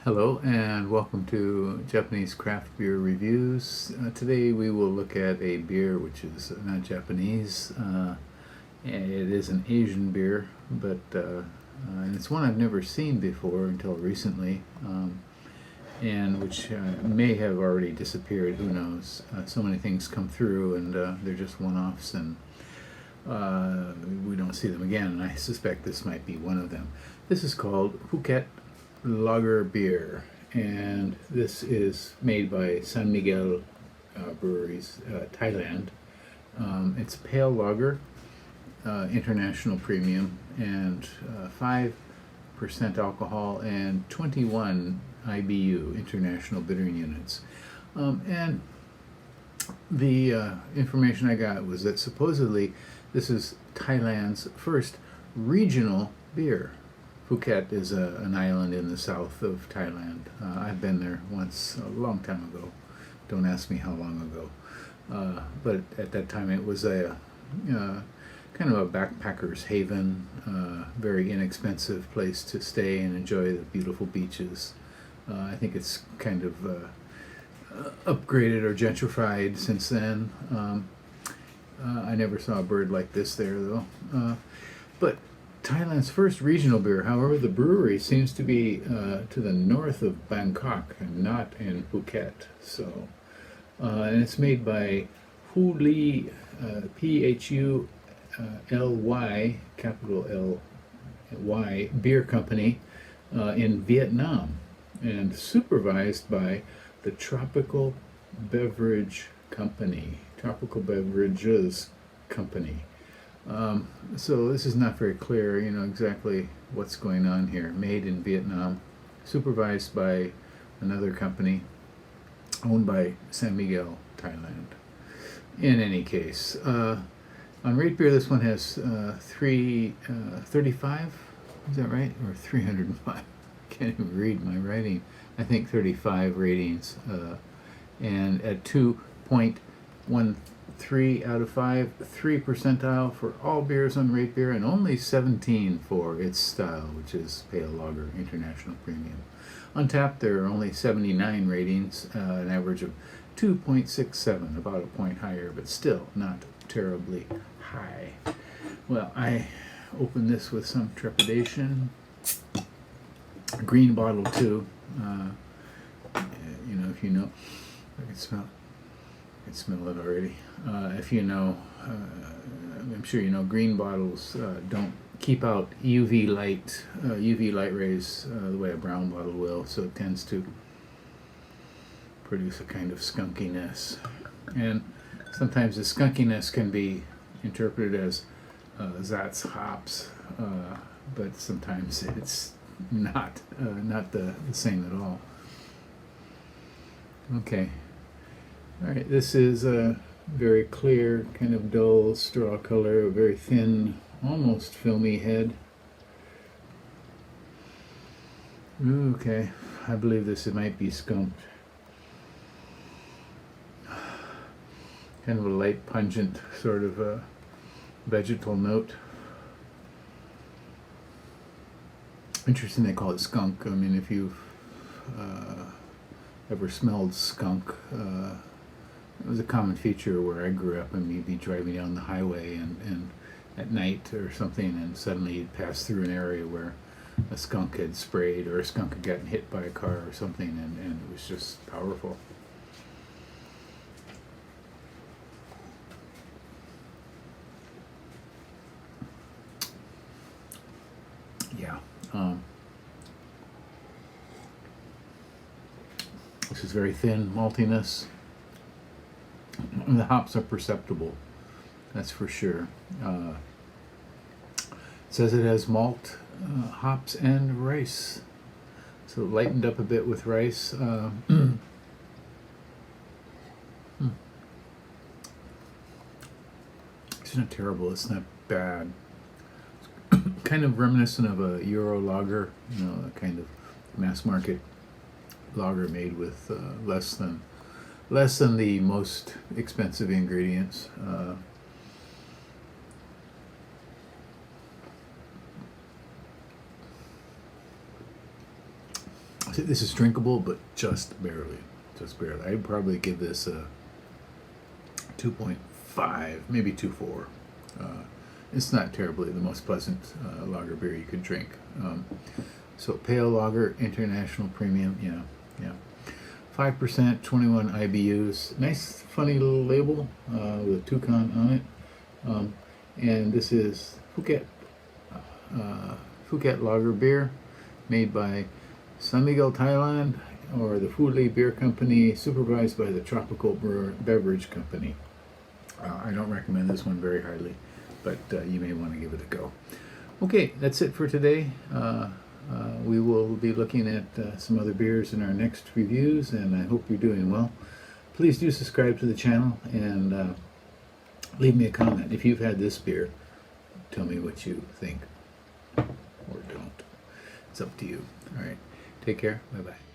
Hello and welcome to Japanese Craft Beer Reviews. Today we will look at a beer which is not Japanese. It is an Asian beer, but and it's one I've never seen before until recently, and which may have already disappeared. Who knows? So many things come through, and they're just one-offs, and we don't see them again. And I suspect this might be one of them. This is called Phuket Lager Beer, and this is made by San Miguel Breweries, Thailand. It's pale lager, international premium, and 5% alcohol and 21 IBU, international bittering units. And the information I got was that supposedly this is Thailand's first regional beer. Phuket is an island in the south of Thailand. I've been there once a long time ago. Don't ask me how long ago. But at that time it was a kind of a backpacker's haven, very inexpensive place to stay and enjoy the beautiful beaches. I think it's kind of upgraded or gentrified since then. I never saw a bird like this there though. But Thailand's first regional beer, however, the brewery seems to be to the north of Bangkok and not in Phuket. So, and it's made by Phuli, Phuli, capital L-Y, Beer Company in Vietnam, and supervised by the Tropical Beverages Company. So this is not very clear, exactly what's going on here. Made in Vietnam, supervised by another company, owned by San Miguel, Thailand. In any case, on Rate Beer, this one has 35, is that right? Or 305? Can't even read my writing. I think 35 ratings, and at 2.13 out of 5, 3 percentile for all beers on Rate Beer, and only 17 for its style, which is pale lager, international premium. On tap, there are only 79 ratings, an average of 2.67, about a point higher, but still not terribly high. Well, I opened this with some trepidation. A green bottle too. If you know, I can smell it already. If you know, I'm sure you know, green bottles don't keep out UV light rays the way a brown bottle will, so it tends to produce a kind of skunkiness. And sometimes the skunkiness can be interpreted as Zatz hops, but sometimes it's not the same at all. Okay. All right, this is a very clear, kind of dull straw color, a very thin, almost filmy head. Okay, I believe this might be skunked. Kind of a light, pungent sort of a vegetal note. Interesting they call it skunk. I mean, if you've ever smelled skunk, it was a common feature where I grew up, and you'd be driving down the highway and at night or something, and suddenly you'd pass through an area where a skunk had sprayed, or a skunk had gotten hit by a car or something, and it was just powerful. Yeah. This is very thin maltiness. The hops are perceptible, that's for sure. It says it has malt, hops, and rice. So lightened up a bit with rice. It's not terrible, it's not bad. It's kind of reminiscent of a Euro lager, a kind of mass market lager made with less than the most expensive ingredients. This is drinkable, but just barely. Just barely. I'd probably give this a 2.5, maybe 2.4. It's not terribly the most pleasant lager beer you could drink. So pale lager, international premium, yeah. 5%, 21 IBUs. Nice, funny little label with a toucan on it. And this is Phuket Lager Beer, made by San Miguel, Thailand, or the Phuket Beer Company, supervised by the Tropical Beverage Company. I don't recommend this one very highly, but you may want to give it a go. Okay, that's it for today. We will be looking at some other beers in our next reviews, and I hope you're doing well. Please do subscribe to the channel and leave me a comment. If you've had this beer, tell me what you think, or don't. It's up to you. All right, take care. Bye-bye.